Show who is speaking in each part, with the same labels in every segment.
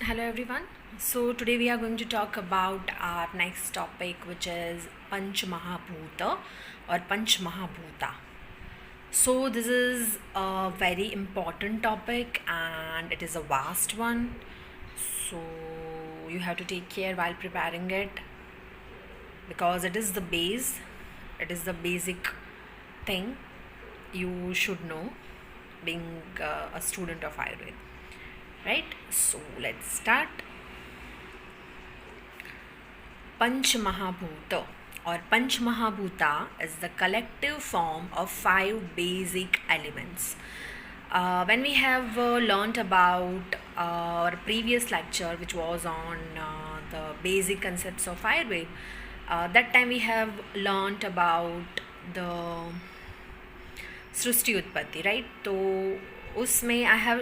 Speaker 1: Hello everyone. So today we are going to talk about our next topic, which is Panch Mahabhuta or Panch Mahabhuta. So this is a very important topic and it is a vast one. So you have to take care while preparing it because it is the base, it is the basic thing you should know being a student of Ayurveda. Right? So let's start. Panch Mahabhuta or Panch Mahabhuta is the collective form of 5 basic elements. When we have learnt about our previous lecture, which was on the basic concepts of Ayurveda, that time we have learnt about the सृष्टि उत्पत्ति, right? तो उसमें I have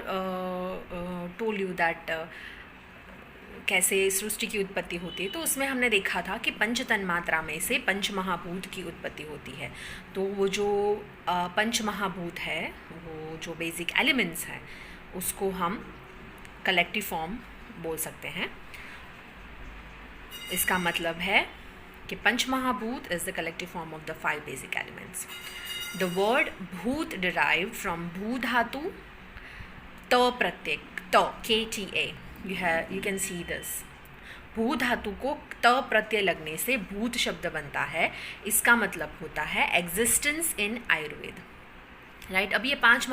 Speaker 1: told you that कैसे सृष्टि की उत्पत्ति होती है. तो उसमें हमने देखा था कि पंच तन्मात्रा में से पंच महाभूत की उत्पत्ति होती है. तो वो जो पंच महाभूत है, वो जो बेसिक एलिमेंट्स हैं, उसको हम कलेक्टिव फॉर्म बोल सकते हैं. इसका मतलब है कि पंच महाभूत is the collective form of the 5 basic elements. The word bhoot derived from bhu dhatu, ta pratyek, ta, KTA. You can see this. भू धातु को त प्रत्यय लगने से भूत शब्द बनता है. इसका मतलब होता है एग्जिस्टेंस इन आयुर्वेद, राइट? अब ये पंच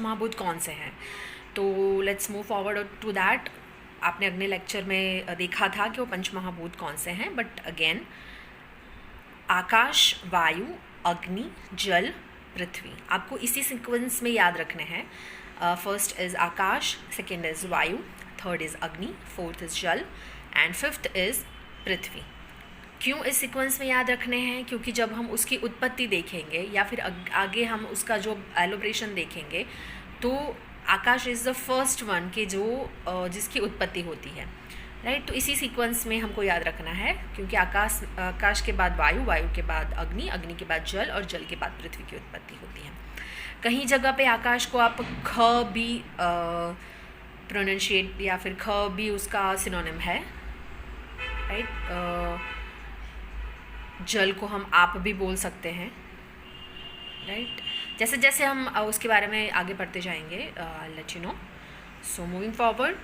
Speaker 1: महाभूत कौन से हैं? तो let's move forward to that. आपने अगले लेक्चर में देखा था कि वो पंच महाभूत कौन से हैं, बट अगेन आकाश, वायु, अग्नि, जल, पृथ्वी. आपको इसी सीक्वेंस में याद रखने हैं. First is Akash, second is वायु, थर्ड इज़ अग्नि, फोर्थ इज़ जल एंड फिफ्थ इज़ पृथ्वी. क्यों इस सीक्वेंस में याद रखने हैं? क्योंकि जब हम उसकी उत्पत्ति देखेंगे या फिर आगे हम उसका जो एलोब्रेशन देखेंगे, तो आकाश इज़ द फर्स्ट वन के जो जिसकी उत्पत्ति होती है, राइट? तो इसी सीक्वेंस में हमको याद रखना है, क्योंकि आकाश के बाद वायु, वायु के बाद अग्नि, अग्नि के बाद जल और जल के बाद पृथ्वी की उत्पत्ति होती है. कहीं जगह पे आकाश को आप ख भी प्रोनाउंशिएट या फिर ख भी उसका सिनोनिम है, राइट? जल को हम आप भी बोल सकते हैं, राइट? जैसे जैसे हम उसके बारे में आगे बढ़ते जाएंगे, let you know. So moving forward,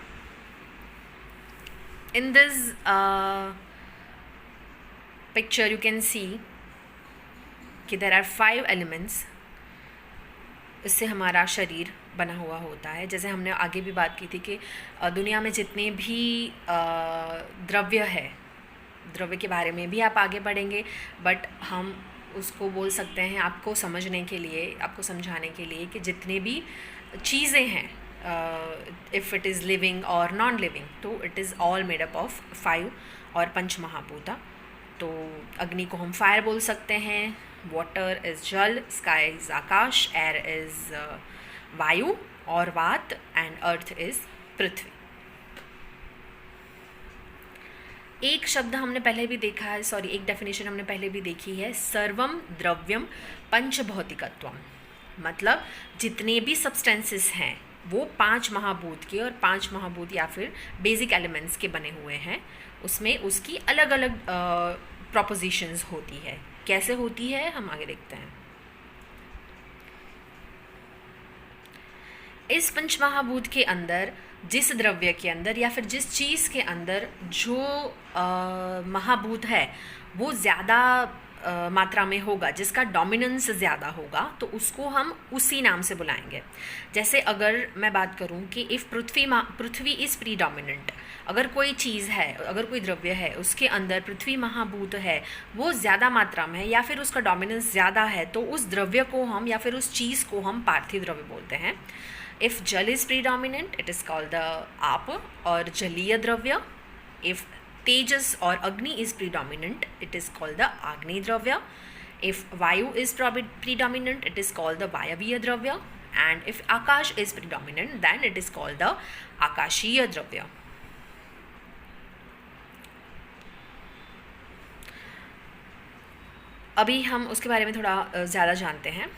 Speaker 1: in this picture you can see कि there are 5 elements. इससे हमारा शरीर बना हुआ होता है. जैसे हमने आगे भी बात की थी कि दुनिया में जितने भी द्रव्य है, द्रव्य के बारे में भी आप आगे बढ़ेंगे, बट हम उसको बोल सकते हैं आपको समझने के लिए, आपको समझाने के लिए कि जितने भी चीज़ें हैं, इफ़ इट इज़ लिविंग और नॉन लिविंग, तो it is all made up of 5 और पंच महाभूता. तो अग्नि को हम फायर बोल सकते हैं, वाटर इज़ जल, sky is Akash, air is वायु और वात, एंड अर्थ इज़ पृथ्वी. एक शब्द हमने पहले भी देखा है, एक डेफिनेशन हमने पहले भी देखी है, सर्वम द्रव्यम पंचभौतिकत्वम. मतलब जितने भी सब्सटेंसेस हैं वो 5 महाभूत के और 5 महाभूत या फिर बेसिक एलिमेंट्स के बने हुए हैं. उसमें उसकी अलग अलग प्रोपोजिशंस होती है. कैसे होती है हम आगे देखते हैं. इस पंच महाभूत के अंदर, जिस द्रव्य के अंदर या फिर जिस चीज़ के अंदर जो महाभूत है वो ज़्यादा मात्रा में होगा, जिसका डोमिनेंस ज़्यादा होगा, तो उसको हम उसी नाम से बुलाएंगे. जैसे अगर मैं बात करूं कि इफ़ पृथ्वी इज़ प्रीडोमिनेंट, अगर कोई चीज़ है, अगर कोई द्रव्य है, उसके अंदर पृथ्वी महाभूत है, वो ज़्यादा मात्रा में है या फिर उसका डोमिनेंस ज़्यादा है, तो उस द्रव्य को हम या फिर उस चीज़ को हम पार्थिव द्रव्य बोलते हैं. If jal is predominant, it is called the aap और जलीय द्रव्य. इफ़ तेजस और agni is predominant, it is called the aagneya dravya. If vayu is predominant, it is called the vayaviya dravya. And if akash is predominant, then it is called the akashiya dravya. अभी हम उसके बारे में थोड़ा ज़्यादा जानते हैं.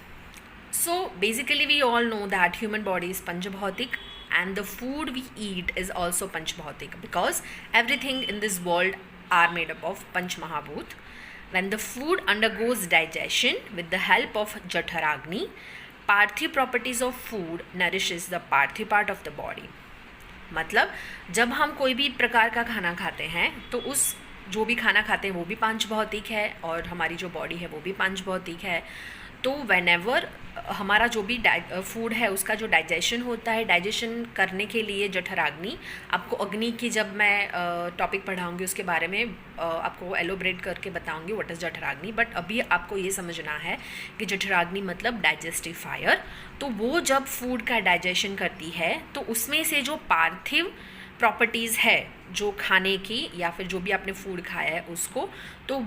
Speaker 1: So basically we all know that human body is पंचभौतिक and the food we eat is also Panchbhautik, because everything in this world are made up of Panch Mahabhut. When the food undergoes digestion with the help of Jఠराग्नि, पार्थिव properties of food nourishes the पार्थिव part of the body. मतलब जब हम कोई भी प्रकार का खाना खाते हैं तो उस जो भी खाना खाते हैं वो भी पांचभौतिक है और हमारी जो बॉडी है वो भी पांचभौतिक है. तो व्हेनेवर हमारा जो भी फूड है उसका जो डाइजेशन होता है, डाइजेशन करने के लिए जठराग्नि, आपको अग्नि की जब मैं टॉपिक पढ़ाऊंगी उसके बारे में आपको एलोबरेट करके बताऊंगी व्हाट इज़ जठराग्नि. बट अभी आपको ये समझना है कि जठराग्नि मतलब डाइजेस्टिव फायर. तो वो जब फूड का डाइजेशन करती है तो उसमें से जो पार्थिव प्रॉपर्टीज़ है जो खाने की या फिर जो भी आपने फूड खाया है उसको, तो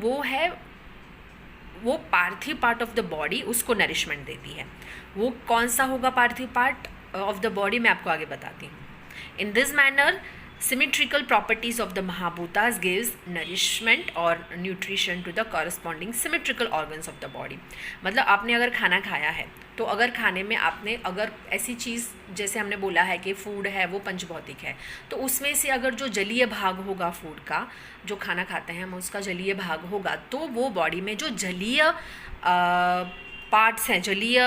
Speaker 1: वो पार्थिव पार्ट ऑफ द बॉडी उसको नरिशमेंट देती है. वो कौन सा होगा पार्थिव पार्ट ऑफ द बॉडी, मैं आपको आगे बताती हूँ. In this manner symmetrical properties of the Mahabhutas gives nourishment or nutrition to the corresponding symmetrical organs of the body. मतलब आपने अगर खाना खाया है तो अगर खाने में आपने अगर ऐसी चीज़ जैसे हमने बोला है कि फूड है वो पंचभौतिक है, तो उसमें से अगर जो जलीय भाग होगा फूड का, जो खाना खाते हैं हम उसका जलीय भाग होगा, तो वो बॉडी में जो जलीय पार्ट्स हैं, जलीय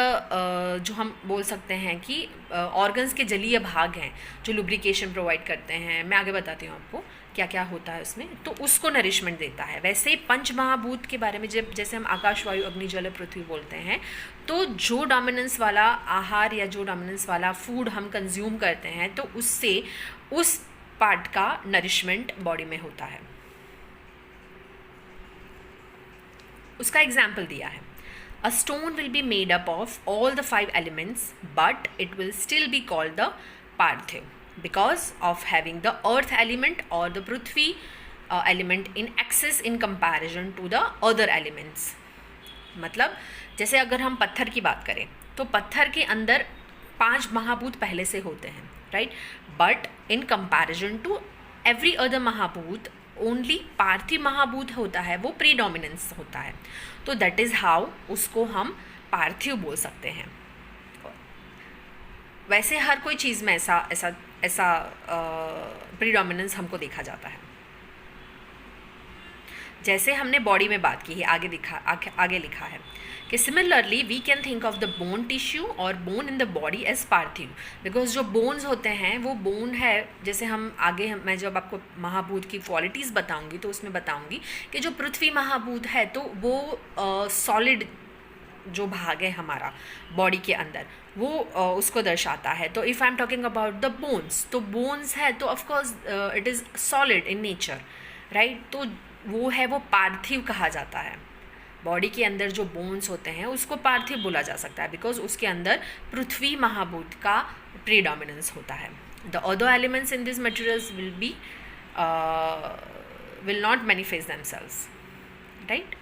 Speaker 1: जो हम बोल सकते हैं कि ऑर्गन्स के जलीय भाग हैं जो लुब्रिकेशन प्रोवाइड करते हैं, मैं आगे बताती हूँ आपको क्या क्या होता है उसमें, तो उसको नरिशमेंट देता है. वैसे ही पंच महाभूत के बारे में जैसे हम आकाश, वायु, अग्नि, जल, पृथ्वी बोलते हैं, तो जो डोमिनेंस वाला आहार या जो डोमिनेंस वाला फूड हम कंज्यूम करते हैं तो उससे उस पार्ट का नरिशमेंट बॉडी में होता है. उसका एग्जाम्पल दिया है. A stone will be made up of all the 5 elements, but it will still be called the Parthiv because of having the earth element or the Prithvi element in excess in comparison to the other elements. मतलब जैसे अगर हम पत्थर की बात करें तो पत्थर के अंदर 5 महाभूत पहले से होते हैं, right. But in comparison to every other महाभूत ओनली पार्थिव महाभूत होता है, वो प्रीडोमिनेंस होता है. तो दैट इज़ हाउ उसको हम पार्थिव बोल सकते हैं. वैसे हर कोई चीज़ में ऐसा प्रीडोमिनेंस हमको देखा जाता है. जैसे हमने बॉडी में बात की है, आगे लिखा है कि similarly we can think of the bone tissue और bone in the body as पार्थिव, बिकॉज जो बोन्स होते हैं वो बोन है. जैसे मैं जब आपको महाभूत की क्वालिटीज़ बताऊंगी तो उसमें बताऊंगी कि जो पृथ्वी महाभूत है तो वो सॉलिड जो भाग है हमारा बॉडी के अंदर वो उसको दर्शाता है. तो if I am talking about the bones, तो बोन्स है तो of course it is solid in nature, right. तो वो है, वो पार्थिव कहा जाता है. बॉडी के अंदर जो बोन्स होते हैं उसको पार्थिव बोला जा सकता है बिकॉज उसके अंदर पृथ्वी महाभूत का प्रीडोमिनेंस होता है. The other elements in this materials will not manifest themselves, right.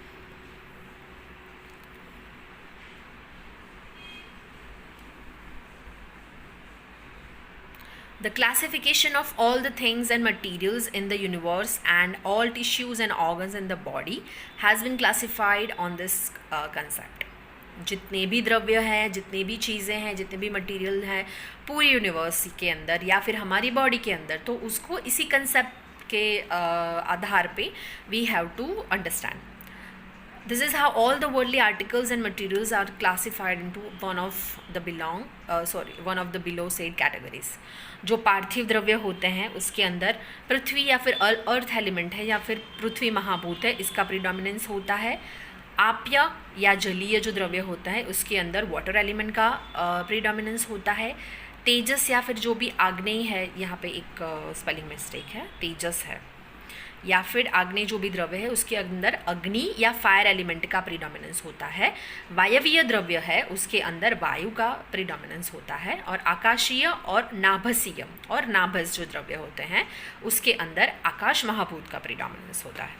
Speaker 1: The classification of all the things and materials in the universe and all tissues and organs in the body has been classified on this concept. जितने भी द्रव्य हैं, जितने भी चीज़ें हैं, जितने भी मटेरियल हैं पूरी यूनिवर्स के अंदर या फिर हमारी बॉडी के अंदर, तो उसको इसी कंसेप्ट के आधार पे we have to understand. This is how all the worldly articles and materials are classified into one of the below said categories. जो पार्थिव द्रव्य होते हैं उसके अंदर पृथ्वी या फिर अर्थ एलिमेंट है या फिर पृथ्वी महाभूत है, इसका प्रीडोमिनेंस होता है. आप्य या जलीय जो द्रव्य होता है उसके अंदर वाटर एलिमेंट का प्रीडोमिनेंस होता है. तेजस या फिर जो भी आग्नेय है, यहाँ पे एक स्पेलिंग मिस्टेक है, तेजस है, या फिर आग्नेय जो भी द्रव्य है उसके अंदर अग्नि या फायर एलिमेंट का प्रीडोमिनेंस होता है. वायवीय द्रव्य है उसके अंदर वायु का प्रीडोमिनेंस होता है. और आकाशीय और नाभसीय और नाभस जो द्रव्य होते हैं उसके अंदर आकाश महाभूत का प्रीडोमिनेंस होता है.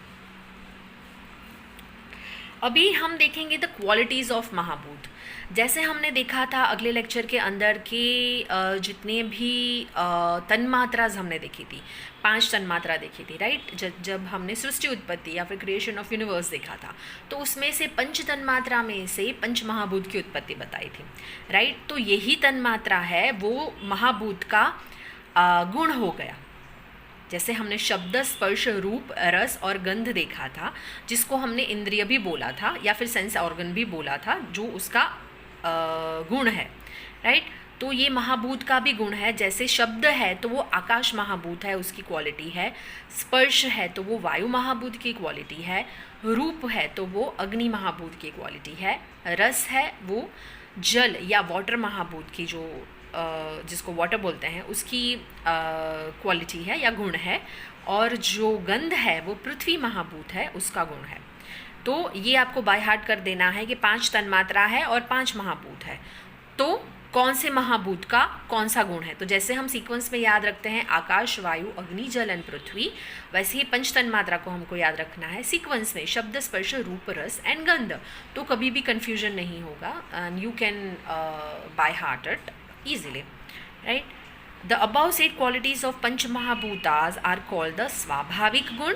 Speaker 1: अभी हम देखेंगे द क्वालिटीज़ ऑफ महाभूत। जैसे हमने देखा था अगले लेक्चर के अंदर कि जितने भी तन्मात्राज हमने देखी थी, 5 तन्मात्रा देखी थी, राइट। जब हमने सृष्टि उत्पत्ति या फिर क्रिएशन ऑफ यूनिवर्स देखा था, तो उसमें से 5 तन्मात्रा में से 5 महाभूत की उत्पत्ति बताई थी, राइट। तो यही तन्मात्रा है वो महाभूत का गुण हो गया। जैसे हमने शब्द, स्पर्श, रूप, रस और गंध देखा था, जिसको हमने इंद्रिय भी बोला था या फिर सेंस ऑर्गन भी बोला था, जो उसका गुण है, राइट। तो ये महाभूत का भी गुण है। जैसे शब्द है तो वो आकाश महाभूत है, उसकी क्वालिटी है। स्पर्श है तो वो वायु महाभूत की क्वालिटी है। रूप है तो वो अग्नि महाभूत की क्वालिटी है। रस है वो जल या वाटर महाभूत की, जो जिसको वाटर बोलते हैं, उसकी क्वालिटी है या गुण है। और जो गंध है वो पृथ्वी महाभूत है, उसका गुण है। तो ये आपको बाय हार्ट कर देना है कि 5 तन्मात्रा है और 5 महाभूत है, तो कौन से महाभूत का कौन सा गुण है। तो जैसे हम सीक्वेंस में याद रखते हैं आकाश, वायु, अग्नि, जल एंड पृथ्वी, वैसे ही 5 तन्मात्रा को हमको याद रखना है सीक्वेंस में, शब्द, स्पर्श, रूप, रस एंड गंध। तो कभी भी कन्फ्यूजन नहीं होगा and you can by heart it easily, right? The above said qualities of Panch Mahabhutas are called the स्वाभाविक गुण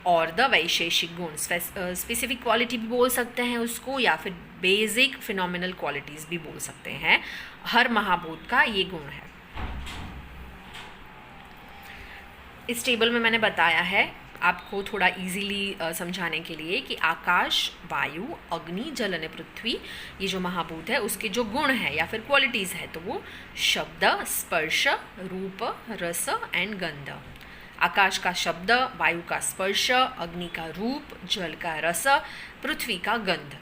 Speaker 1: और द वैशेषिक गुण। स्पेसिफिक क्वालिटी भी बोल सकते हैं उसको, या फिर बेसिक फिनोमिनल क्वालिटीज़ भी बोल सकते हैं। हर महाभूत का ये गुण है। इस टेबल में मैंने बताया है आपको थोड़ा इजीली समझाने के लिए कि आकाश, वायु, अग्नि, जल और पृथ्वी, ये जो महाभूत है उसके जो गुण है या फिर क्वालिटीज़ है, तो वो शब्द, स्पर्श, रूप, रस एंड गंध। आकाश का शब्द, वायु का स्पर्श, अग्नि का रूप, जल का रस, पृथ्वी का गंध,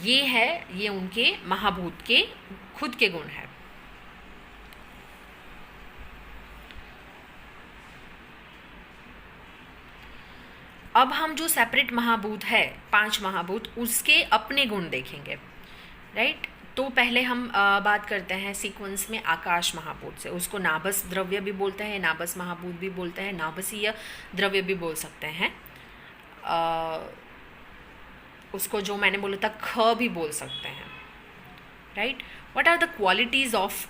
Speaker 1: ये उनके महाभूत के खुद के गुण हैं। अब हम जो सेपरेट महाभूत है, 5 महाभूत, उसके अपने गुण देखेंगे, राइट। तो पहले हम बात करते हैं सीक्वेंस में आकाश महाभूत से। उसको नाभस द्रव्य भी बोलते हैं, नाभस महाभूत भी बोलते हैं, नाभसीय द्रव्य भी बोल सकते हैं। उसको जो मैंने बोला था ख भी बोल सकते हैं, right. What are the qualities of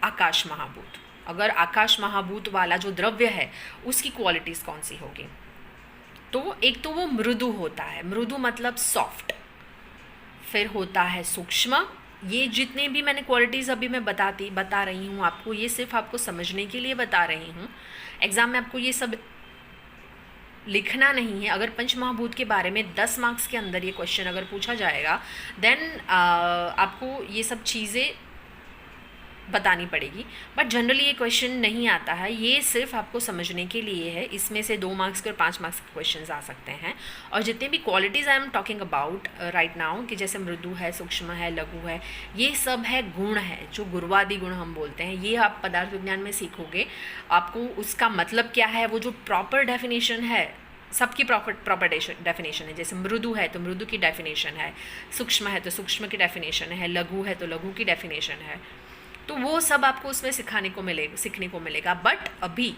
Speaker 1: आकाश महाभूत। अगर आकाश महाभूत वाला जो द्रव्य है उसकी क्वालिटीज़ कौन सी होगी। तो एक तो वो मृदु होता है, मृदु मतलब सॉफ्ट। फिर होता है सूक्ष्म। ये जितने भी मैंने क्वालिटीज़ अभी मैं बता रही हूँ आपको, ये सिर्फ आपको समझने के लिए बता रही हूँ। एग्ज़ाम में आपको ये सब लिखना नहीं है। अगर पंच महाभूत के बारे में 10 मार्क्स के अंदर ये क्वेश्चन अगर पूछा जाएगा, देन आपको ये सब चीज़ें बतानी पड़ेगी। बट जनरली ये क्वेश्चन नहीं आता है, ये सिर्फ आपको समझने के लिए है। इसमें से 2 मार्क्स के और 5 मार्क्स के क्वेश्चंस आ सकते हैं। और जितने भी qualities I am talking about right now, कि जैसे मृदु है, सूक्ष्म है, लघु है, ये सब है गुण है, जो गुरुवादी गुण हम बोलते हैं। ये आप पदार्थ विज्ञान में सीखोगे। आपको उसका मतलब क्या है, वो जो प्रॉपर डेफिनेशन है, सबकी प्रॉपर डेफिनेशन है। जैसे मृदु है तो मृदु की डेफिनेशन है, सूक्ष्म है तो सूक्ष्म की डेफिनेशन है, लघु है तो लघु की डेफिनेशन है। तो वो सब आपको उसमें सीखने को मिलेगा। बट अभी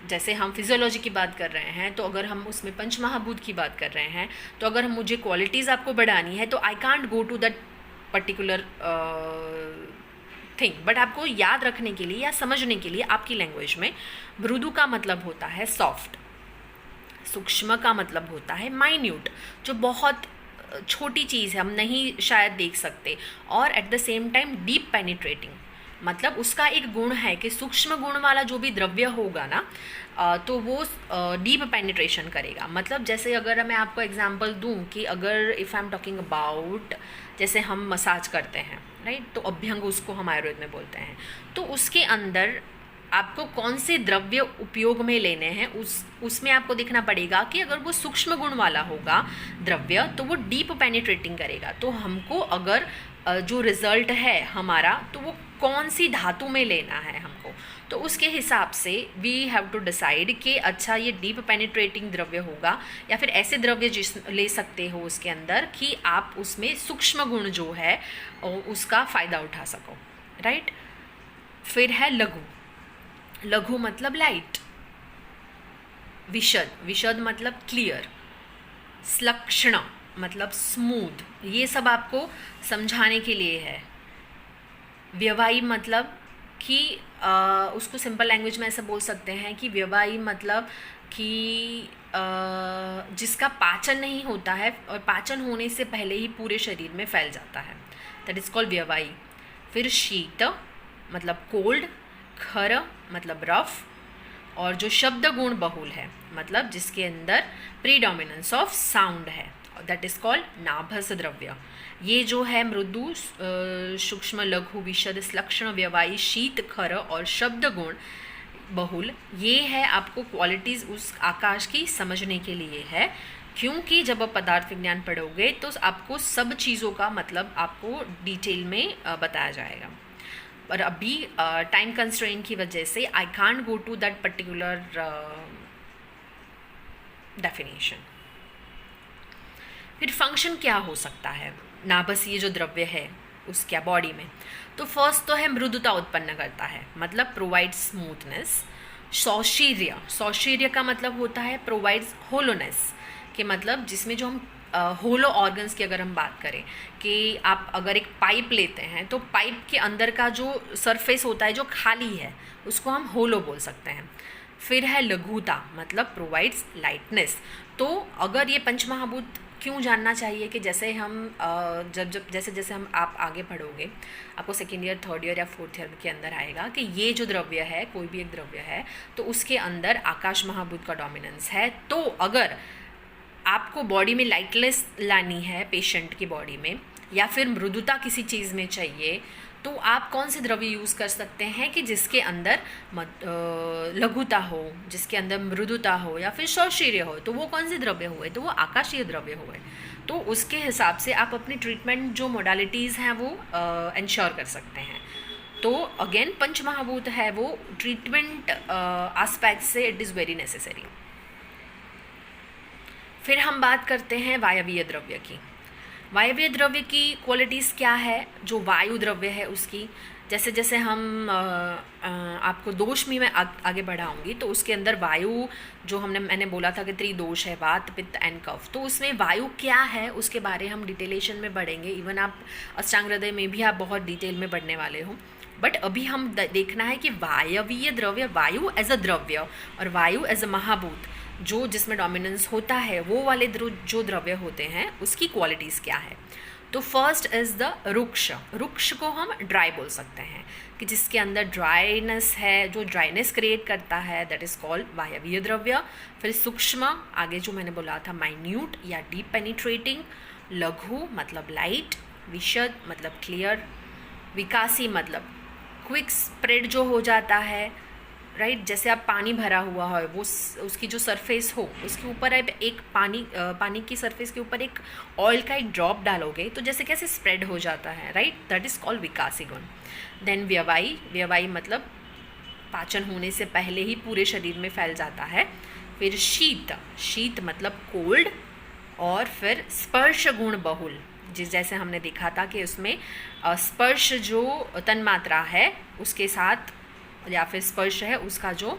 Speaker 1: जैसे हम फिजियोलॉजी की बात कर रहे हैं, तो अगर हम उसमें पंच महाभूत की बात कर रहे हैं, तो अगर मुझे क्वालिटीज़ आपको बढ़ानी है तो I can't go to that particular thing. But आपको याद रखने के लिए या समझने के लिए आपकी लैंग्वेज में मृदु का मतलब होता है सॉफ्ट, सूक्ष्म का मतलब होता है माइन्यूट, जो बहुत छोटी चीज़ है, हम नहीं शायद देख सकते, और at the same time deep penetrating. मतलब उसका एक गुण है कि सूक्ष्म गुण वाला जो भी द्रव्य होगा ना, तो वो डीप पेनिट्रेशन करेगा। मतलब जैसे अगर मैं आपको एग्जांपल दूं कि अगर if I am talking about, जैसे हम मसाज करते हैं, राइट, तो अभ्यंग उसको हम आयुर्वेद में बोलते हैं। तो उसके अंदर आपको कौन से द्रव्य उपयोग में लेने हैं, उसमें आपको देखना पड़ेगा कि अगर वो सूक्ष्म गुण वाला होगा द्रव्य तो वो डीप पेनिट्रेटिंग करेगा। तो हमको अगर जो रिजल्ट है हमारा, तो वो कौन सी धातु में लेना है हमको, तो उसके हिसाब से वी हैव टू डिसाइड कि अच्छा ये डीप पेनिट्रेटिंग द्रव्य होगा, या फिर ऐसे द्रव्य ले सकते हो उसके अंदर कि आप उसमें सूक्ष्म गुण जो है उसका फ़ायदा उठा सको, राइट। फिर है लघु। लघु मतलब लाइट। विशद, विशद मतलब क्लियर, श्लक्ष्ण मतलब स्मूथ, ये सब आपको समझाने के लिए है। व्यवायी मतलब कि उसको सिंपल लैंग्वेज में ऐसा बोल सकते हैं कि व्यवायी मतलब कि जिसका पाचन नहीं होता है और पाचन होने से पहले ही पूरे शरीर में फैल जाता है, दैट इज़ कॉल्ड व्यवायी। फिर शीत मतलब कोल्ड, खर मतलब रफ, और जो शब्द गुण बहुल है मतलब जिसके अंदर प्रीडोमिनेंस ऑफ साउंड है, दैट इज़ कॉल्ड नाभस द्रव्य। ये जो है मृदु, सूक्ष्म, लघु, विशद, श्लक्ष्ण, व्यवायी, शीत, खर और शब्द गुण बहुल, ये है आपको क्वालिटीज़ उस आकाश की समझने के लिए है। क्योंकि जब आप पदार्थ विज्ञान पढ़ोगे तो आपको सब चीज़ों का मतलब आपको डिटेल में बताया जाएगा। पर अभी टाइम कंस्ट्रेन की वजह से I can't go to that particular definition. फिर फंक्शन क्या हो सकता है नाभस ये जो द्रव्य है उसके बॉडी में? तो फर्स्ट तो है मृदुता उत्पन्न करता है, मतलब प्रोवाइड स्मूथनेस। सौशीर्य, सौशीर्य का मतलब होता है प्रोवाइड्स होलोनेस, के मतलब जिसमें जो हम होलो ऑर्गन्स की अगर हम बात करें कि आप अगर एक पाइप लेते हैं तो पाइप के अंदर का जो सरफेस होता है जो खाली है उसको हम होलो बोल सकते हैं। फिर है लघुता मतलब प्रोवाइड्स लाइटनेस। तो अगर ये पंचमहाभूत क्यों जानना चाहिए कि जैसे हम जैसे जैसे हम आप आगे पढ़ोगे आपको सेकेंड ईयर, थर्ड ईयर या फोर्थ ईयर के अंदर आएगा कि ये जो द्रव्य है, कोई भी एक द्रव्य है तो उसके अंदर आकाश महाभूत का डोमिनेंस है। तो अगर आपको बॉडी में लाइटनेस लानी है पेशेंट की बॉडी में, या फिर मृदुता किसी चीज़ में चाहिए, तो आप कौन से द्रव्य यूज़ कर सकते हैं कि जिसके अंदर लघुता हो, जिसके अंदर मृदुता हो या फिर सौशीर्य हो। तो वो कौन से द्रव्य हुए? तो वो आकाशीय द्रव्य हुए। तो उसके हिसाब से आप अपनी ट्रीटमेंट जो मोडालिटीज़ हैं वो इंश्योर कर सकते हैं। तो अगेन पंचमहाभूत है वो ट्रीटमेंट एस्पेक्ट से इट इज़ वेरी नेसेसरी। फिर हम बात करते हैं वायवीय द्रव्य की। वायवीय द्रव्य की क्वालिटीज़ क्या है? जो वायु द्रव्य है उसकी, जैसे जैसे हम आपको दोष में मैं आगे बढ़ाऊंगी तो उसके अंदर वायु जो मैंने बोला था कि त्रिदोष है, वात, पित्त एंड कफ, तो उसमें वायु क्या है उसके बारे हम डिटेलेशन में बढ़ेंगे। इवन आप अष्टांग हृदय में भी आप बहुत डिटेल में बढ़ने वाले हो। बट अभी हम देखना है कि वायवीय द्रव्य, वायु एज अ द्रव्य और वायु एज अ महाभूत जो जिसमें डोमिनेंस होता है, वो वाले जो द्रव्य होते हैं उसकी क्वालिटीज़ क्या है। तो फर्स्ट इज़ द रुक्ष। रुक्ष को हम ड्राई बोल सकते हैं कि जिसके अंदर ड्राइनेस है, जो ड्राइनेस क्रिएट करता है, दैट इज़ कॉल्ड वायवीय द्रव्य। फिर सूक्ष्म, आगे जो मैंने बोला था माइन्यूट या डीप पेनिट्रेटिंग। लघु मतलब लाइट। विशद मतलब क्लियर। विकासी मतलब क्विक स्प्रेड जो हो जाता है, राइट। जैसे आप पानी भरा हुआ है, वो उसकी जो सरफेस हो उसके ऊपर आप एक पानी की सरफेस के ऊपर एक ऑयल का एक ड्रॉप डालोगे तो जैसे कैसे स्प्रेड हो जाता है, राइट, दैट इज़ कॉल्ड विकासी गुण। देन व्यवायी, व्यवायी मतलब पाचन होने से पहले ही पूरे शरीर में फैल जाता है। फिर शीत, शीत मतलब कोल्ड। और फिर स्पर्श गुण बहुल, जैसे हमने देखा था कि उसमें स्पर्श जो तन्मात्रा है उसके साथ या फिर स्पर्श है उसका जो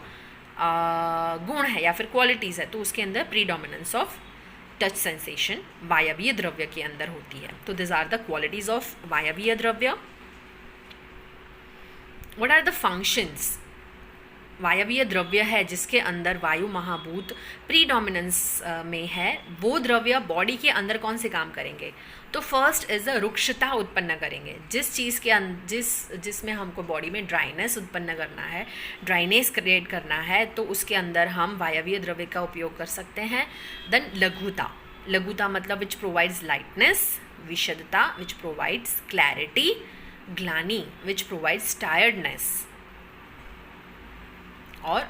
Speaker 1: गुण है या फिर क्वालिटीज़ है तो उसके अंदर प्रीडोमिनेंस ऑफ टच सेंसेशन वायवीय द्रव्य के अंदर होती है। तो this are the qualities of vayaviya dravya. What are the functions? वायवीय द्रव्य है जिसके अंदर वायु महाभूत प्रीडोमिनेंस में है, वो द्रव्य बॉडी के अंदर कौन से काम करेंगे? तो फर्स्ट इज द रुक्षता उत्पन्न करेंगे। जिस चीज़ के जिसमें हमको बॉडी में ड्राइनेस उत्पन्न करना है, ड्राइनेस क्रिएट करना है, तो उसके अंदर हम वायवीय द्रव्य का उपयोग कर सकते हैं। देन लघुता, लघुता मतलब विच प्रोवाइड्स लाइटनेस। विशदता विच प्रोवाइड्स क्लैरिटी। ग्लानि विच प्रोवाइड्स टायर्डनेस। और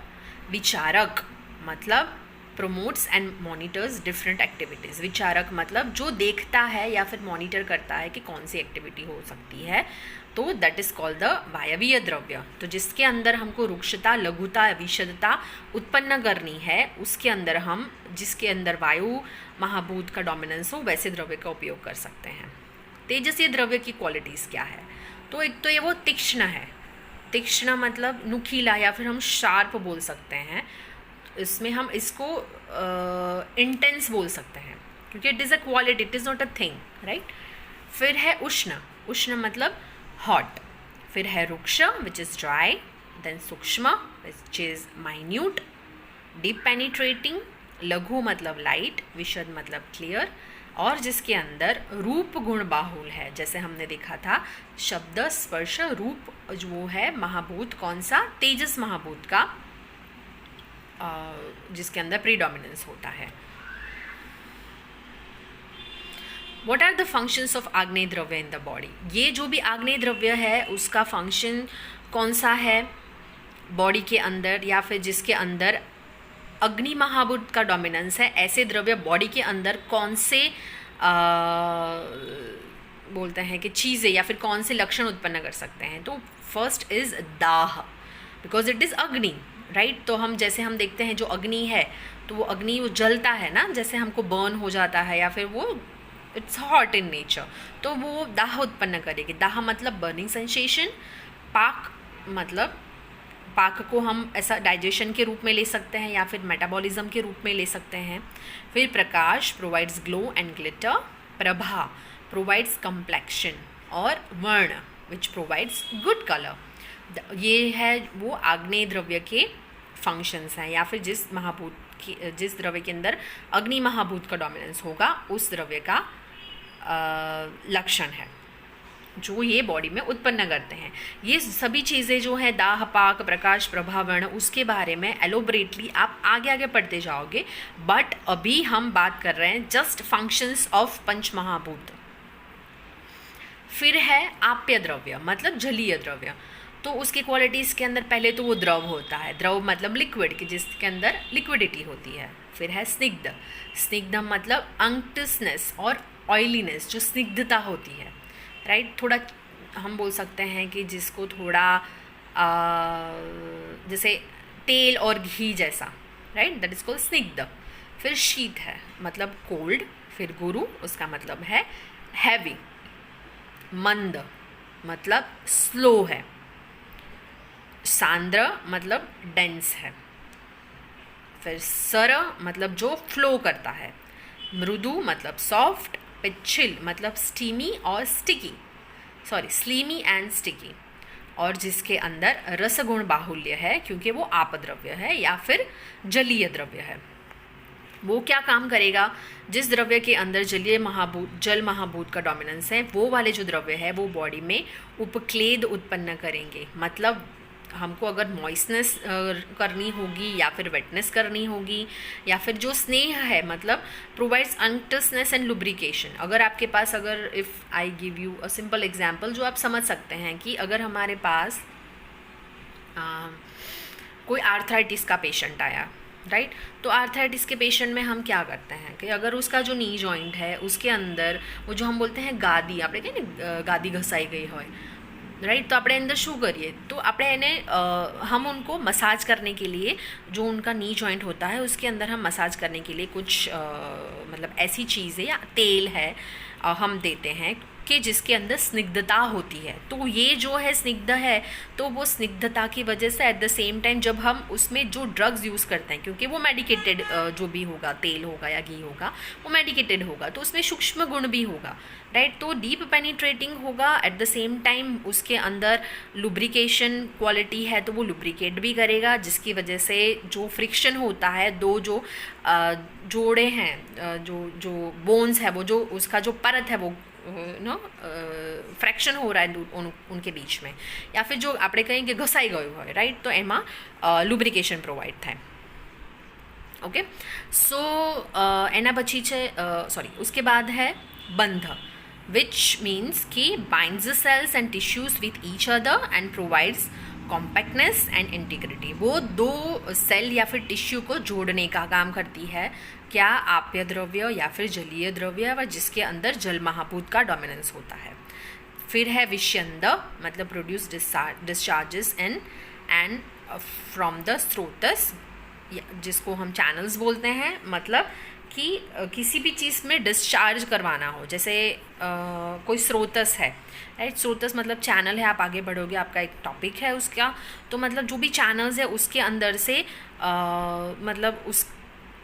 Speaker 1: विचारक मतलब promotes and monitors different activities. विचारक मतलब जो देखता है या फिर मॉनिटर करता है कि कौन सी एक्टिविटी हो सकती है, तो that is called the vayaviya द्रव्य। तो जिसके अंदर हमको रुक्षता, लघुता, विशदता उत्पन्न करनी है, उसके अंदर हम जिसके अंदर वायु महाभूत का डोमिनेंस हो वैसे द्रव्य का उपयोग कर सकते हैं। तेजस्वी द्रव्य की क्वालिटीज़ क्या है? तो एक तो ये वो तीक्ष्ण है। तीक्ष्ण मतलब नुकीला या फिर हम शार्प बोल सकते हैं। इसमें हम इसको इंटेंस बोल सकते हैं। क्योंकि it is a quality, it is not a thing, right. फिर है उष्ण, उष्ण मतलब हॉट. फिर है रुक्ष विच इज़ ड्राई. देन सूक्ष्म which is minute. Deep penetrating. लघु मतलब लाइट. विशद मतलब क्लियर. और जिसके अंदर रूप गुण बाहुल है, जैसे हमने देखा था शब्द स्पर्श रूप जो है महाभूत, कौन सा, तेजस महाभूत का, जिसके अंदर प्रीडोमिनेंस होता है. What are the functions of आग्नेय द्रव्य in the body? ये जो भी आग्नेय द्रव्य है उसका फंक्शन कौन सा है बॉडी के अंदर, या फिर जिसके अंदर अग्नि महाभूत का डोमिनेंस है, ऐसे द्रव्य बॉडी के अंदर कौन से बोलते हैं कि चीज़ें या फिर कौन से लक्षण उत्पन्न कर सकते हैं. तो फर्स्ट इज दाह, बिकॉज इट इज़ अग्नि, राइट. तो हम जैसे हम देखते हैं जो अग्नि है तो वो अग्नि वो जलता है ना, जैसे हमको बर्न हो जाता है या फिर वो इट्स हॉट इन नेचर, तो वो दाह उत्पन्न करेगी. दाह मतलब बर्निंग सेंसेशन. पाक मतलब पाक को हम ऐसा डाइजेशन के रूप में ले सकते हैं या फिर मेटाबॉलिज्म के रूप में ले सकते हैं. फिर प्रकाश प्रोवाइड्स ग्लो एंड ग्लिटर. प्रभा प्रोवाइड्स कम्प्लेक्शन. और वर्ण विच प्रोवाइड्स गुड कलर. ये है वो आग्नेय द्रव्य के फंक्शंस हैं, या फिर जिस महाभूत की, जिस द्रव्य के अंदर अग्नि महाभूत का डोमिनेंस होगा उस द्रव्य का लक्षण है जो ये बॉडी में उत्पन्न करते हैं. ये सभी चीज़ें जो हैं दाह, पाक, प्रकाश, प्रभा, वर्ण, उसके बारे में एलोबरेटली आप आगे आगे पढ़ते जाओगे. बट अभी हम बात कर रहे हैं जस्ट फंक्शंस ऑफ पंच महाभूत. फिर है आप्य द्रव्य मतलब जलीय द्रव्य. तो उसकी क्वालिटीज़ के अंदर पहले तो वो द्रव होता है. द्रव मतलब लिक्विड, कि जिसके अंदर लिक्विडिटी होती है. फिर है स्निग्ध. स्निग्ध मतलब अंक्टसनेस और ऑयलीनेस, जो स्निग्धता होती है, राइट. थोड़ा हम बोल सकते हैं कि जिसको थोड़ा जैसे तेल और घी जैसा, राइट, दैट इज कॉल्ड स्निग्ध. फिर शीत है मतलब कोल्ड. फिर गुरु, उसका मतलब है हैवी. मंद मतलब स्लो है. सांद्र मतलब डेंस है. फिर सर मतलब जो फ्लो करता है. मृदु मतलब सॉफ्ट. पिच्छिल मतलब स्टीमी और स्टिकी, स्लीमी एंड स्टिकी. और जिसके अंदर रसगुण बाहुल्य है क्योंकि वो आपद्रव्य है या फिर जलीय द्रव्य है. वो क्या काम करेगा, जिस द्रव्य के अंदर जल महाभूत का डोमिनेंस है वो वाले जो द्रव्य है वो बॉडी में उपक्लेद उत्पन्न करेंगे. मतलब हमको अगर मॉइस्टनेस करनी होगी या फिर वेटनेस करनी होगी, या फिर जो स्नेह है मतलब प्रोवाइड्स अंक्टसनेस एंड लुब्रिकेशन. अगर आपके पास, अगर if I give you a simple example जो आप समझ सकते हैं कि अगर हमारे पास कोई आर्थराइटिस का पेशेंट आया, राइट. तो आर्थराइटिस के पेशेंट में हम क्या करते हैं कि अगर उसका जो नी जॉइंट है उसके अंदर वो जो हम बोलते हैं गादी, आपने क्या नहीं गादी घसाई गई हो, राइट. तो अपने अंदर शू करिए, तो अपने हम उनको मसाज करने के लिए जो उनका नी जॉइंट होता है उसके अंदर हम मसाज करने के लिए कुछ मतलब ऐसी चीज़ें या तेल है हम देते हैं कि जिसके अंदर स्निग्धता होती है. तो ये जो है स्निग्ध है, तो वो स्निग्धता की वजह से एट द सेम टाइम जब हम उसमें जो ड्रग्स यूज़ करते हैं, क्योंकि वो मेडिकेटेड जो भी होगा, तेल होगा या घी होगा, वो मेडिकेटेड होगा, तो उसमें सूक्ष्म गुण भी होगा, राइट. तो डीप पेनिट्रेटिंग होगा, एट द सेम टाइम उसके अंदर लुब्रिकेशन क्वालिटी है तो वो लुब्रिकेट भी करेगा, जिसकी वजह से जो फ्रिक्शन होता है, दो जो जोड़े हैं, जो बोन्स है, वो जो उसका जो परत है वो फ्रैक्शन हो रहा है उनके बीच में, या फिर जो આપણે કહીએ કે ઘસાઈ ગયું હોય, રાઈટ. તો એમાં લુબ્રિકેશન પ્રોવાઈડ થાય. ओके. सो એના પછી છે उसके बाद है बंध, which means कि binds the cells and tissues with each other and provides compactness and integrity. वो दो सेल या फिर टिश्यू को जोड़ने का काम करती है. क्या आप्य द्रव्य या फिर जलीय द्रव्य व जिसके अंदर जल महाभूत का डोमिनेंस होता है. फिर है विषयंद मतलब produce discharges in and from the स्रोतस, जिसको हम चैनल्स बोलते हैं. मतलब कि किसी भी चीज़ में डिस्चार्ज करवाना हो, जैसे कोई स्रोतस है, राइट. स्रोतस मतलब चैनल है, आप आगे बढ़ोगे आपका एक टॉपिक है उसका. तो मतलब जो भी चैनल्स है उसके अंदर से मतलब उस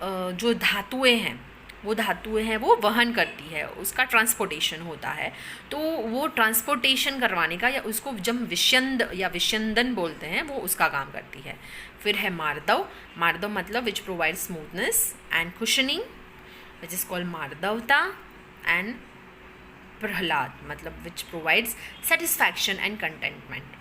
Speaker 1: जो धातुएं हैं, वो धातुएं हैं वो वहन करती है, उसका ट्रांसपोर्टेशन होता है। तो वो ट्रांसपोर्टेशन करवाने का, या उसको जब विषयंद या विषयंदन बोलते हैं, वो उसका काम करती है। फिर है मार्दव। मार्दव मतलब which provide smoothness and cushioning which is called मार्दवता। एंड प्रहलाद मतलब which provides satisfaction and contentment.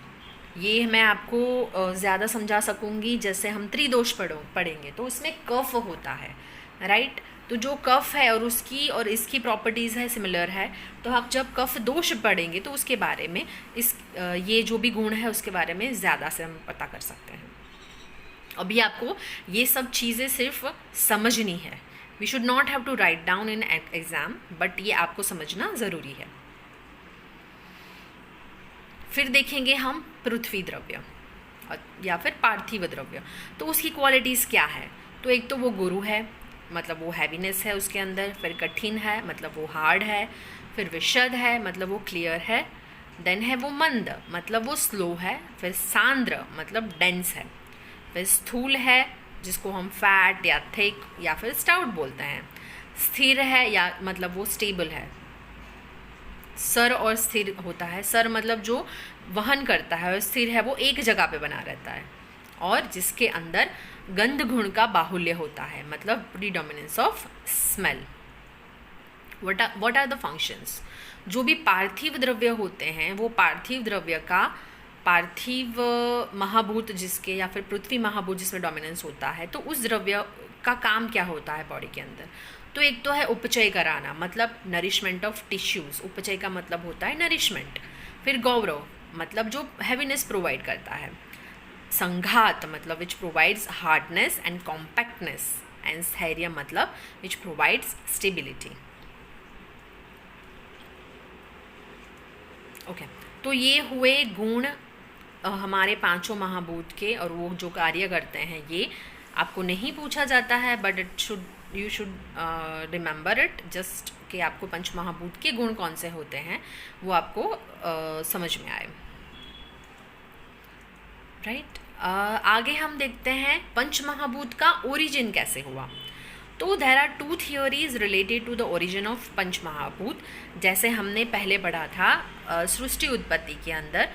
Speaker 1: ये मैं आपको ज़्यादा समझा सकूँगी जैसे हम त्रिदोष पढ़ेंगे तो उसमें कफ होता है, राइट। तो जो कफ है और उसकी और इसकी प्रॉपर्टीज़ है सिमिलर है, तो आप जब कफ दोष पढ़ेंगे तो उसके बारे में ये जो भी गुण है उसके बारे में ज़्यादा से हम पता कर सकते हैं। अभी आपको ये सब चीज़ें सिर्फ समझनी है। We should not have to write down in exam, but ये आपको समझना ज़रूरी है। फिर देखेंगे हम पृथ्वी द्रव्य या फिर पार्थिव द्रव्य। तो उसकी क्वालिटीज़ क्या है? तो एक तो वो गुरु है, मतलब वो हैवीनेस है उसके अंदर। फिर कठिन है, मतलब वो हार्ड है। फिर विशद है, मतलब वो क्लियर है। देन है वो मंद, मतलब वो स्लो है। फिर सांद्र, मतलब डेंस है। फिर स्थूल है, जिसको हम फैट या थिक या फिर स्टाउट बोलते हैं। स्थिर है, या मतलब वो स्टेबल है। सर और स्थिर होता है। सर मतलब जो वहन करता है, और स्थिर है वो एक जगह पे बना रहता है। और जिसके अंदर गंध गुण का बाहुल्य होता है, मतलब predominance of smell. What are the functions? जो भी पार्थिव द्रव्य होते हैं, वो पार्थिव द्रव्य का पार्थिव महाभूत जिसके या फिर पृथ्वी महाभूत जिसमें डोमिनेंस होता है, तो उस द्रव्य का काम क्या होता है बॉडी के अंदर? तो एक तो है उपचय कराना, मतलब नरिशमेंट ऑफ टिश्यूज। उपचय का मतलब होता है नरिशमेंट। फिर गौरव, मतलब जो हैवीनेस प्रोवाइड करता है। संघात, मतलब which provides hardness and compactness. And स्थैर्य, मतलब विच प्रोवाइड्स स्टेबिलिटी। ओके, तो ये हुए गुण हमारे पांचों महाभूत के, और वो जो कार्य करते हैं ये आपको नहीं पूछा जाता है, but you should remember it just कि आपको पंच महाभूत के गुण कौन से होते हैं वो आपको समझ में आए, राइट। आगे हम देखते हैं पंच महाभूत का ओरिजिन कैसे हुआ। तो there are 2 theories related to the origin of पंच महाभूत। जैसे हमने पहले पढ़ा था सृष्टि उत्पत्ति के अंदर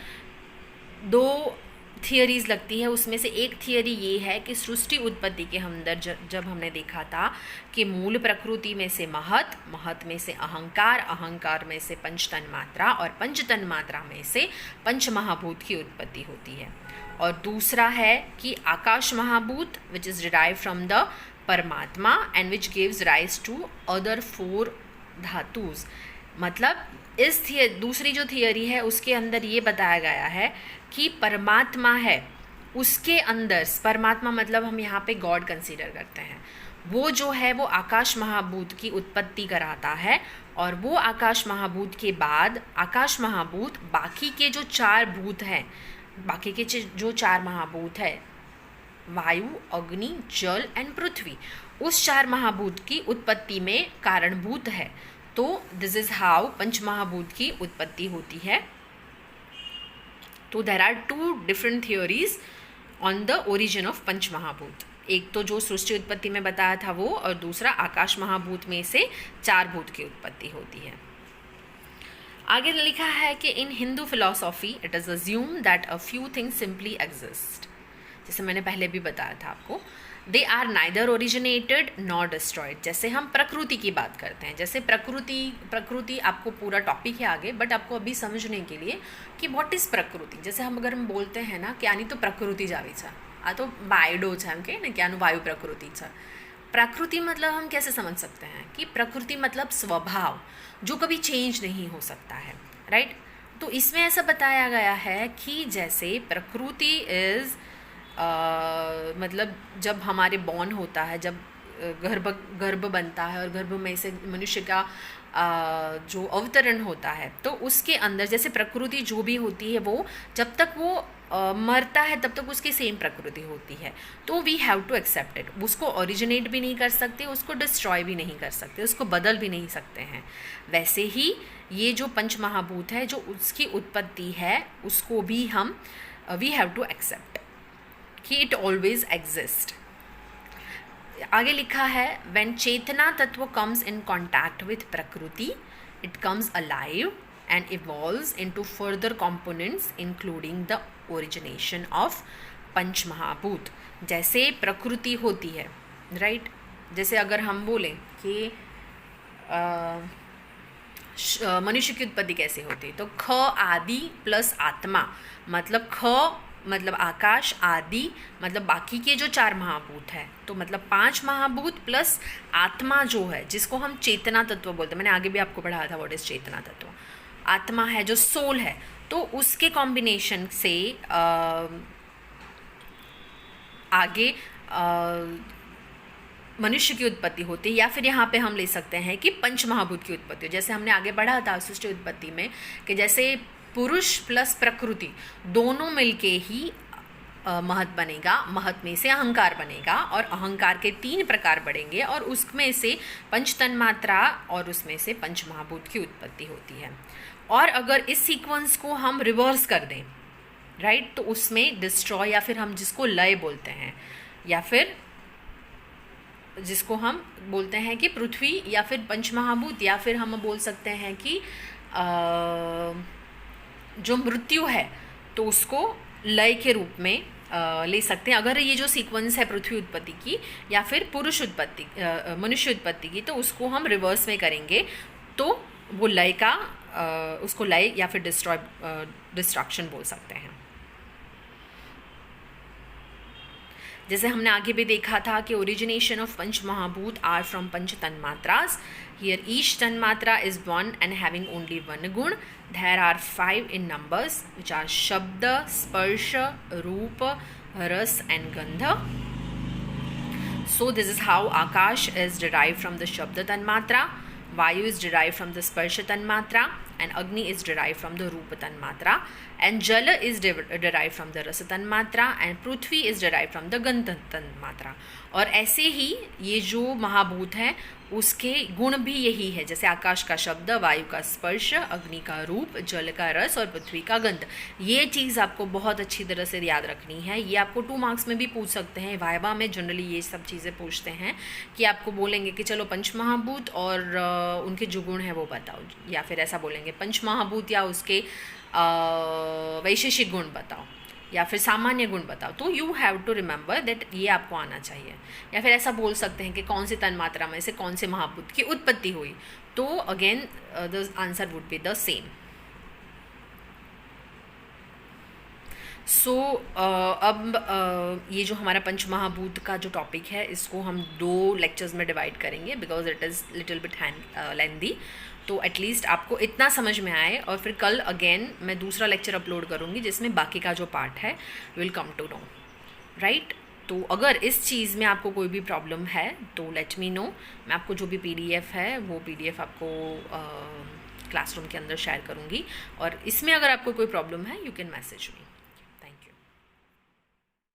Speaker 1: 2 थियरीज लगती है। उसमें से एक थियरी ये है कि सृष्टि उत्पत्ति के अंदर जब हमने देखा था कि मूल प्रकृति में से महत, महत में से अहंकार, अहंकार में से पंच तन्मात्रा, और पंच तन्मात्रा में से पंच महाभूत की उत्पत्ति होती है। और दूसरा है कि आकाश महाभूत which is derive from the परमात्मा and which gives rise to other 4 धातुज। मतलब इस दूसरी जो थियरी है उसके अंदर ये बताया गया है कि परमात्मा है, उसके अंदर परमात्मा मतलब हम यहाँ पे गॉड कंसीडर करते हैं, वो जो है वो आकाश महाभूत की उत्पत्ति कराता है। और वो आकाश महाभूत के बाद आकाश महाभूत बाकी के जो 4 भूत हैं, बाकी के जो 4 महाभूत है, वायु, अग्नि, जल एंड पृथ्वी, उस 4 महाभूत की उत्पत्ति में कारणभूत है। तो दिस इज हाउ पंच महाभूत की उत्पत्ति होती है। तो there are 2 different theories on the origin of पंच महाभूत। एक तो जो सृष्टि उत्पत्ति में बताया था वो, और दूसरा आकाश महाभूत में से 4 भूत की उत्पत्ति होती है। आगे लिखा है कि in Hindu philosophy it is assume that a few things simply exist. जैसे मैंने पहले भी बताया था आपको, they are neither originated nor destroyed. जैसे हम प्रकृति की बात करते हैं, जैसे प्रकृति आपको पूरा टॉपिक है आगे, बट आपको अभी समझने के लिए कि व्हाट इज़ प्रकृति। जैसे अगर हम बोलते हैं ना कि आनी तो प्रकृति जावी छा, आ तो बायडो छा हम कहें ना कि आनु वायु प्रकृति छा। प्रकृति मतलब हम कैसे समझ सकते हैं कि प्रकृति मतलब स्वभाव जो कभी चेंज नहीं हो सकता है, राइट। तो इसमें ऐसा बताया गया है कि जैसे प्रकृति इज़ मतलब जब हमारे बॉर्न होता है, जब गर्भ बनता है और गर्भ में से मनुष्य का जो अवतरण होता है, तो उसके अंदर जैसे प्रकृति जो भी होती है वो जब तक वो मरता है तब तक उसकी सेम प्रकृति होती है। तो we have to accept it. उसको ओरिजिनेट भी नहीं कर सकते, उसको डिस्ट्रॉय भी नहीं कर सकते, उसको बदल भी नहीं सकते हैं। वैसे ही ये जो पंच महाभूत है जो उसकी उत्पत्ति है उसको भी हम वी हैव टू एक्सेप्ट कि इट ऑलवेज एग्जिस्ट। आगे लिखा है व्हेन चेतना तत्व कम्स इन कॉन्टैक्ट विथ प्रकृति it comes alive and evolves into further components including the origination of पंच महाभूत। जैसे प्रकृति होती है, राइट, जैसे अगर हम बोलें कि मनुष्य की उत्पत्ति कैसे होती है, तो ख आदि प्लस आत्मा, मतलब ख मतलब आकाश, आदि मतलब बाकी के जो 4 महाभूत है, तो मतलब 5 महाभूत प्लस आत्मा जो है जिसको हम चेतना तत्व बोलते हैं। मैंने आगे भी आपको पढ़ाया था व्हाट इज चेतना तत्व। आत्मा है जो सोल है, तो उसके कॉम्बिनेशन से आगे मनुष्य की उत्पत्ति होती है, या फिर यहाँ पे हम ले सकते हैं कि पंच महाभूत की उत्पत्ति हो। जैसे हमने आगे पढ़ा था सृष्टि उत्पत्ति में कि जैसे पुरुष प्लस प्रकृति दोनों मिलके ही महत बनेगा, महत में से अहंकार बनेगा और अहंकार के 3 प्रकार बढ़ेंगे और उसमें से पंच तन्मात्रा और उसमें से पंच महाभूत की उत्पत्ति होती है। और अगर इस सीक्वेंस को हम रिवर्स कर दें, राइट, तो उसमें डिस्ट्रॉय या फिर हम जिसको लय बोलते हैं, या फिर जिसको हम बोलते हैं कि पृथ्वी या फिर पंच महाभूत, या फिर हम बोल सकते हैं कि जो मृत्यु है तो उसको लय के रूप में ले सकते हैं। अगर ये जो सीक्वेंस है पृथ्वी उत्पत्ति की या फिर पुरुष उत्पत्ति मनुष्य उत्पत्ति की, तो उसको हम रिवर्स में करेंगे तो वो लय का उसको लय या फिर डिस्ट्रक्शन बोल सकते हैं। जैसे हमने आगे भी देखा था कि ओरिजिनेशन ऑफ पंच महाभूत आर फ्रॉम पंच तन्मात्रास। हियर ईच तन्मात्रा is one and having only one गुण। There are 5 in numbers which are Shabda, Sparsha, Rupa, Ras and Gandha. So this is how Akash is derived from the Shabda Tanmatra, Vayu is derived from the Sparsha Tanmatra, and Agni is derived from the Rupa Tanmatra, and Jala is derived from the Rasa Tanmatra, and Prithvi is derived from the Gandha Tanmatra. और ऐसे ही ये जो महाभूत हैं उसके गुण भी यही है, जैसे आकाश का शब्द, वायु का स्पर्श, अग्नि का रूप, जल का रस और पृथ्वी का गंध। ये चीज़ आपको बहुत अच्छी तरह से याद रखनी है। ये आपको 2 मार्क्स में भी पूछ सकते हैं। वाइवा में जनरली ये सब चीज़ें पूछते हैं कि आपको बोलेंगे कि चलो पंच महाभूत और उनके जो गुण हैं वो बताओ, या फिर ऐसा बोलेंगे पंच महाभूत या उसके वैशेषिक गुण बताओ या फिर सामान्य गुण बताओ। तो you have to remember that ये आपको आना चाहिए। या फिर ऐसा बोल सकते हैं कि कौन सी तन्मात्रा में से कौन से महाभूत की उत्पत्ति हुई, तो again the answer would be the same. So अब ये जो हमारा पंच महाभूत का जो टॉपिक है इसको हम 2 लेक्चर्स में डिवाइड करेंगे because it is little bit lengthy. तो एटलीस्ट आपको इतना समझ में आए, और फिर कल अगेन मैं दूसरा लेक्चर अपलोड करूँगी जिसमें बाकी का जो पार्ट है will come to know, right. तो अगर इस चीज़ में आपको कोई भी प्रॉब्लम है तो लेट मी नो। मैं आपको जो भी PDF है वो PDF आपको क्लासरूम के अंदर शेयर करूँगी, और इसमें अगर आपको कोई प्रॉब्लम है यू कैन मैसेज मी।